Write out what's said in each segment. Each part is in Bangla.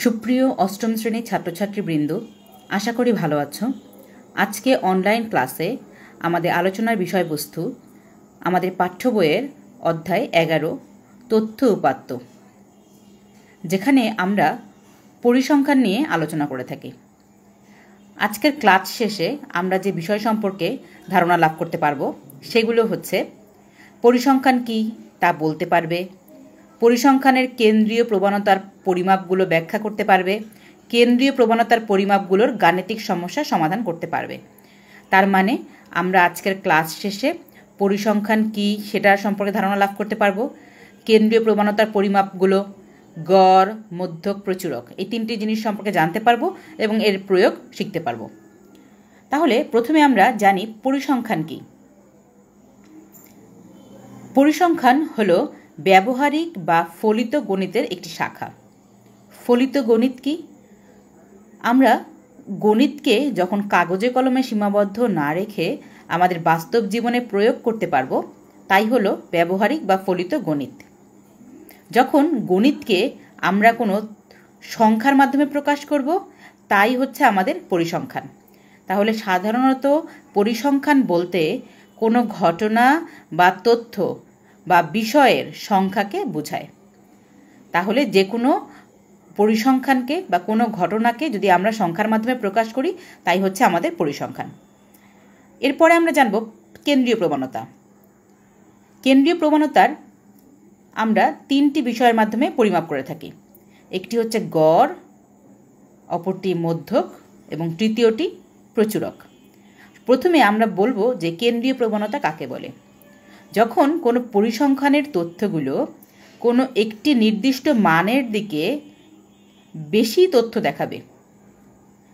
সুপ্রিয় অষ্টম শ্রেণীর ছাত্রছাত্রীবৃন্দ, আশা করি ভালো আছো। আজকে অনলাইন ক্লাসে আমাদের আলোচনার বিষয়বস্তু আমাদের পাঠ্য বইয়ের অধ্যায় 11 তথ্য উপাত্ত, যেখানে আমরা পরিসংখ্যান নিয়ে আলোচনা করে থাকি। আজকের ক্লাস শেষে আমরা যে বিষয় সম্পর্কে ধারণা লাভ করতে পারবো সেগুলো হচ্ছে পরিসংখ্যান কী তা বলতে পারবে, পরিসংখ্যানের কেন্দ্রীয় প্রবণতার পরিমাপগুলো ব্যাখ্যা করতে পারবে, কেন্দ্রীয় প্রবণতার পরিমাপগুলোর গাণিতিক সমস্যা সমাধান করতে পারবে। তার মানে আমরা আজকের ক্লাস শেষে পরিসংখ্যান কী সেটা সম্পর্কে ধারণা লাভ করতে পারবো, কেন্দ্রীয় প্রবণতার পরিমাপগুলো, গড়, মধ্যক, প্রচুরক, এই তিনটি জিনিস সম্পর্কে জানতে পারবো এবং এর প্রয়োগ শিখতে পারবো। তাহলে প্রথমে আমরা জানি পরিসংখ্যান কী। পরিসংখ্যান হলো ব্যবহারিক বা ফলিত গণিতের একটি শাখা। ফলিত গণিত কি? আমরা গণিতকে যখন কাগজে কলমে সীমাবদ্ধ না রেখে আমাদের বাস্তব জীবনে প্রয়োগ করতে পারবো, তাই হলো ব্যবহারিক বা ফলিত গণিত। যখন গণিতকে আমরা কোনো সংখ্যার মাধ্যমে প্রকাশ করব, তাই হচ্ছে আমাদের পরিসংখ্যান। তাহলে সাধারণত পরিসংখ্যান বলতে কোনো ঘটনা বা তথ্য বা বিষয়ের সংখ্যাকে বোঝায়। তাহলে যে কোনো পরিসংখ্যানকে বা কোনো ঘটনাকে যদি আমরা সংখ্যার মাধ্যমে প্রকাশ করি, তাই হচ্ছে আমাদের পরিসংখ্যান। এরপরে আমরা জানব কেন্দ্রীয় প্রবণতা। কেন্দ্রীয় প্রবণতার আমরা তিনটি বিষয়ের মাধ্যমে পরিমাপ করে থাকি। একটি হচ্ছে গড়, অপরটি মধ্যক এবং তৃতীয়টি প্রচুরক। প্রথমে আমরা বলবো যে কেন্দ্রীয় প্রবণতা কাকে বলে। যখন কোনো পরিসংখ্যানের তথ্যগুলো কোনো একটি নির্দিষ্ট মানের দিকে বেশি তথ্য দেখাবে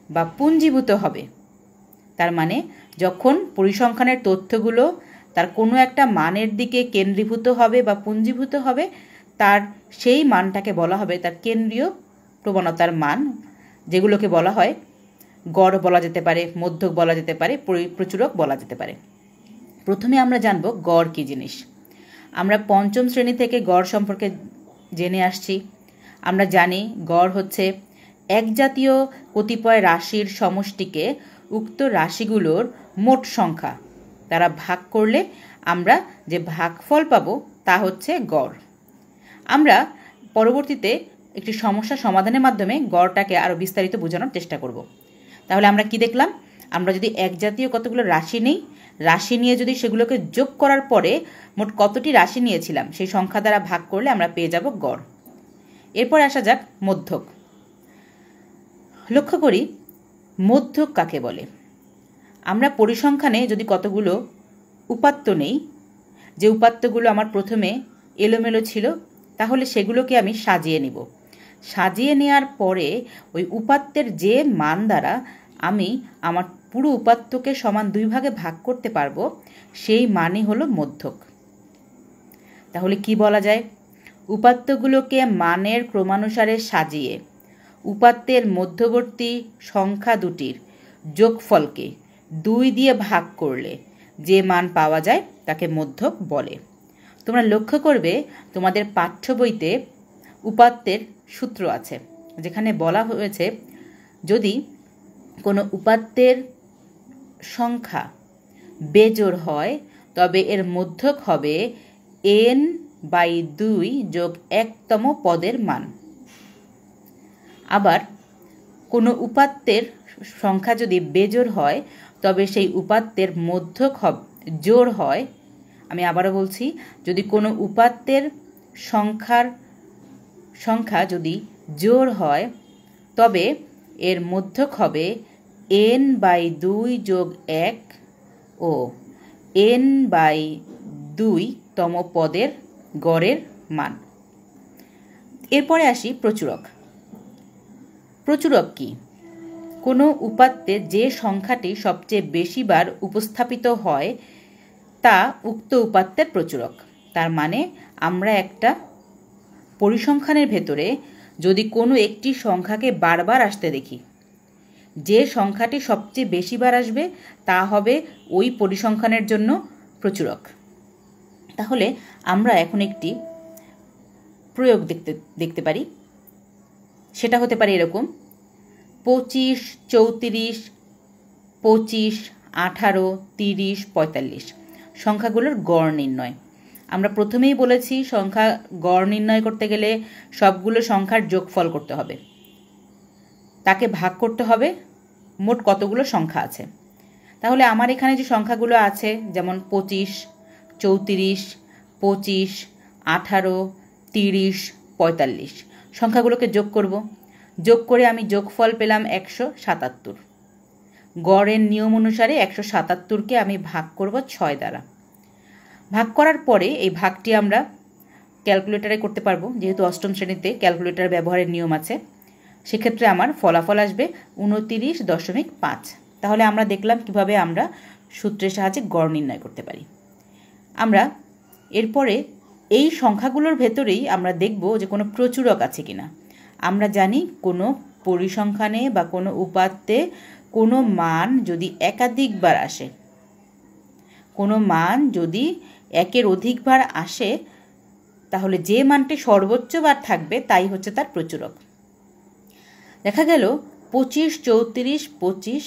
বা পুঞ্জীভূত হবে, তার মানে যখন পরিসংখ্যানের তথ্যগুলো তার কোনো একটা মানের দিকে কেন্দ্রীভূত হবে বা পুঞ্জীভূত হবে, তার সেই মানটাকে বলা হবে তার কেন্দ্রীয় প্রবণতার মান, যেগুলোকে বলা হয় গড় বলা যেতে পারে, মধ্যক বলা যেতে পারে, প্রচুরক বলা যেতে পারে। প্রথমে আমরা জানব গড় কী জিনিস। আমরা পঞ্চম শ্রেণী থেকে গড় সম্পর্কে জেনে আসছি। আমরা জানি গড় হচ্ছে এক জাতীয় কতিপয় রাশির সমষ্টিকে উক্ত রাশিগুলোর মোট সংখ্যা দ্বারা ভাগ করলে আমরা যে ভাগফল পাবো তা হচ্ছে গড়। আমরা পরবর্তীতে একটি সমস্যা সমাধানের মাধ্যমে গড়টাকে আরও বিস্তারিত বোঝানোর চেষ্টা করব। তাহলে আমরা কি দেখলাম? আমরা যদি এক জাতীয় কতগুলো রাশি নিই, রাশি নিয়ে যদি সেগুলোকে যোগ করার পরে মোট কতটি রাশি নিয়েছিলাম সেই সংখ্যা দ্বারা ভাগ করলে আমরা পেয়ে যাব গড়। এরপর আসা যাক মধ্যক। লক্ষ্য করি মধ্যক কাকে বলে। আমরা পরিসংখ্যানে যদি কতগুলো উপাত্ত নেই, যে উপাত্তগুলো আমার প্রথমে এলোমেলো ছিল, তাহলে সেগুলোকে আমি সাজিয়ে নিব। সাজিয়ে নেওয়ার পরে ওই উপাত্তের যে মান দ্বারা আমি আমার পুরো উপাত্তকে সমান দুই ভাগে ভাগ করতে পারবো, সেই মানই হলো মধ্যক। তাহলে কি বলা যায়? উপাত্তগুলোকে মানের ক্রমানুসারে সাজিয়ে উপাত্তের মধ্যবর্তী সংখ্যা দুটির যোগফলকে 2 দিয়ে ভাগ করলে যে মান পাওয়া যায় তাকে মধ্যক বলে। তোমরা লক্ষ্য করবে তোমাদের পাঠ্য বইতে উপাত্তের সূত্র আছে, যেখানে বলা হয়েছে যদি কোনো উপাত্তের সংখ্যা বেজোড় হয় তবে এর মধ্যক হবে n/2 যোগ 1তম পদের মান। আবার কোনো উপাত্তের সংখ্যা যদি বেজোড় হয় তবে সেই উপাত্তের মধ্যক জোড় হয়। আমি আবারও বলছি, যদি কোনো উপাত্তের সংখ্যা যদি জোড় হয় তবে এর মধ্যক হবে n/2 যোগ 1 ও n/2তম পদের গড়ের মান। এরপরে আসি প্রচুরক। প্রচুরক কি? কোনো উপাত্তে যে সংখ্যাটি সবচেয়ে বেশিবার উপস্থাপিত হয় তা উক্ত উপাত্তের প্রচুরক। তার মানে আমরা একটা পরিসংখ্যানের ভেতরে যদি কোনো একটি সংখ্যাকে বারবার আসতে দেখি, যে সংখ্যাটি সবচেয়ে বেশিবার আসবে তা হবে ওই পরিসংখ্যানের জন্য প্রচুরক। তাহলে আমরা এখন একটি প্রয়োগ দেখতে পারি। সেটা হতে পারে এরকম 25, 34, 25, 18, 30, 45 সংখ্যাগুলোর গড় নির্ণয়। আমরা প্রথমেই বলেছি সংখ্যা গড় নির্ণয় করতে গেলে সবগুলো সংখ্যার যোগফল করতে হবে, তাকে ভাগ করতে হবে মোট কতগুলো সংখ্যা আছে। তাহলে আমার এখানে যে সংখ্যাগুলো আছে যেমন 25, 34, 25, 18, 30, 45 সংখ্যাগুলোকে যোগ করব। যোগ করে আমি যোগফল পেলাম 177। গড়ের নিয়ম অনুসারে 177কে আমি ভাগ করব 6 দ্বারা। ভাগ করার পরে এই ভাগটি আমরা ক্যালকুলেটরে করতে পারবো, যেহেতু অষ্টম শ্রেণীতে ক্যালকুলেটর ব্যবহারের নিয়ম আছে। সেক্ষেত্রে আমার ফলাফল আসবে 29.5। তাহলে আমরা দেখলাম কিভাবে আমরা সূত্রের সাহায্যে গড় নির্ণয় করতে পারি। আমরা এরপরে এই সংখ্যাগুলোর ভেতরেই আমরা দেখব যে কোনো প্রচুরক আছে কিনা। আমরা জানি কোনো পরিসংখ্যানে বা কোনো উপাত্তে কোনো মান যদি একাধিকবার আসে, কোনো মান যদি একের অধিকবার আসে, তাহলে যে মানটি সর্বোচ্চ বার থাকবে তাই হচ্ছে তার প্রচুরক। দেখা গেল 25, 34, 25,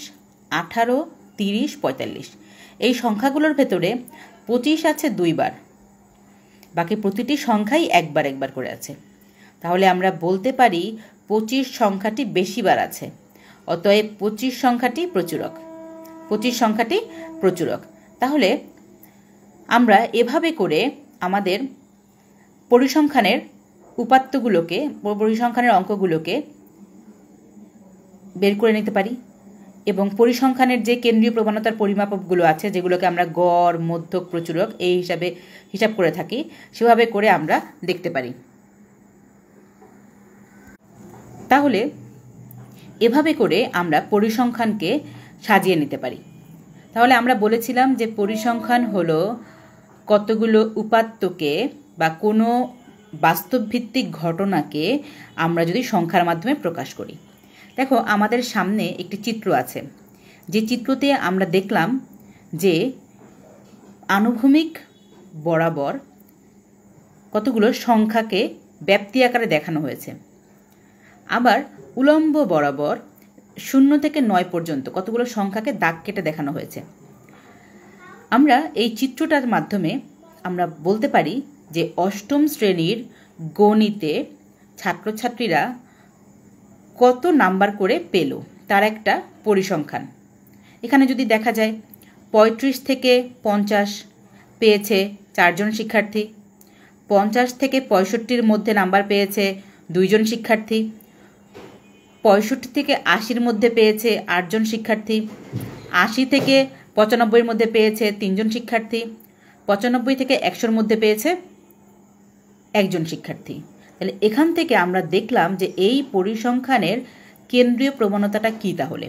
18, 30, 45 এই সংখ্যাগুলোর ভেতরে 25 আছে 2 বার, বাকি প্রতিটি সংখ্যাই একবার একবার করে আছে। তাহলে আমরা বলতে পারি 25 সংখ্যাটি বেশি বার আছে, অতএব 25 সংখ্যাটি প্রচুরক। 25 সংখ্যাটি প্রচুরক। তাহলে আমরা এভাবে করে আমাদের পরিসংখ্যানের উপাত্তগুলোকে, পরিসংখ্যানের অঙ্কগুলোকে বের করে নিতে পারি এবং পরিসংখ্যানের যে কেন্দ্রীয় প্রবণতার পরিমাপকগুলো আছে, যেগুলোকে আমরা গড়, মধ্যক, প্রচুরক এই হিসাবে হিসাব করে থাকি, সেভাবে করে আমরা দেখতে পারি। তাহলে এভাবে করে আমরা পরিসংখ্যানকে সাজিয়ে নিতে পারি। তাহলে আমরা বলেছিলাম যে পরিসংখ্যান হলো কতগুলো উপাত্তকে বা কোনো বাস্তবভিত্তিক ঘটনাকে আমরা যদি সংখ্যার মাধ্যমে প্রকাশ করি। দেখো আমাদের সামনে একটি চিত্র আছে, যে চিত্রতে আমরা দেখলাম যে আনুভূমিক বরাবর কতগুলো সংখ্যাকে ব্যাপ্তি আকারে দেখানো হয়েছে, আবার উলম্ব বরাবর 0 থেকে 9 পর্যন্ত কতগুলো সংখ্যাকে দাগ কেটে দেখানো হয়েছে। আমরা এই চিত্রটার মাধ্যমে আমরা বলতে পারি যে অষ্টম শ্রেণীর গণিতে ছাত্রছাত্রীরা কত নাম্বার করে পেল তার একটা পরিসংখ্যান। এখানে যদি দেখা যায় 35 থেকে 50 পেয়েছে 4 জন শিক্ষার্থী, 50 থেকে 65-র মধ্যে নাম্বার পেয়েছে 2 জন শিক্ষার্থী, 65 থেকে 80-র মধ্যে পেয়েছে 8 জন শিক্ষার্থী, 80 থেকে 95-র মধ্যে পেয়েছে 3 জন শিক্ষার্থী, 95 থেকে 100-র মধ্যে পেয়েছে 1 জন শিক্ষার্থী। তাহলে এখান থেকে আমরা দেখলাম যে এই পরিসংখ্যানের কেন্দ্রীয় প্রবণতাটা কী, তাহলে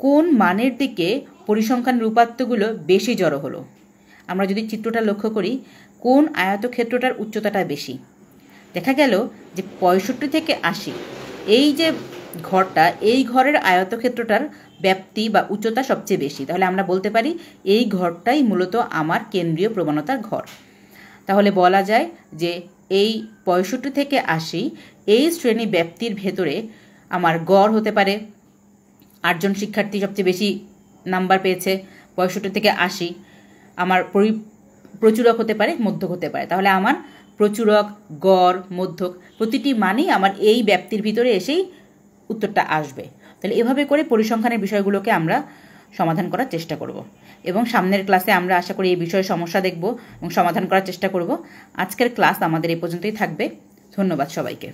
কোন মানের দিকে পরিসংখ্যানের উপাত্তগুলো বেশি জড়ো হলো। আমরা যদি চিত্রটা লক্ষ্য করি, কোন আয়তক্ষেত্রটার উচ্চতাটা বেশি, দেখা গেল যে 65 থেকে 80 এই যে ঘরটা, এই ঘরের আয়তক্ষেত্রটার ব্যাপ্তি বা উচ্চতা সবচেয়ে বেশি। তাহলে আমরা বলতে পারি এই ঘরটাই মূলত আমার কেন্দ্রীয় প্রবণতার ঘর। তাহলে বলা যায় যে এই 65 থেকে 80 এই শ্রেণী ব্যাপ্তির ভেতরে আমার গড় হতে পারে 8 জন শিক্ষার্থী সবচেয়ে বেশি নাম্বার পেয়েছে 65 থেকে 80। আমার প্রচুরক হতে পারে, মধ্যক হতে পারে। তাহলে আমার প্রচুরক, গড়, মধ্যক প্রতিটি মানই আমার এই ব্যাপ্তির ভিতরে এসেই উত্তরটা আসবে। তাহলে এভাবে করে পরিসংখ্যানের বিষয়গুলোকে আমরা সমাধান করার চেষ্টা করব এবং সামনের ক্লাসে আমরা আশা করি এই বিষয়ে সমস্যা দেখব এবং সমাধান করার চেষ্টা করব। আজকের ক্লাস আমাদের এই পর্যন্তই থাকবে। ধন্যবাদ সবাইকে।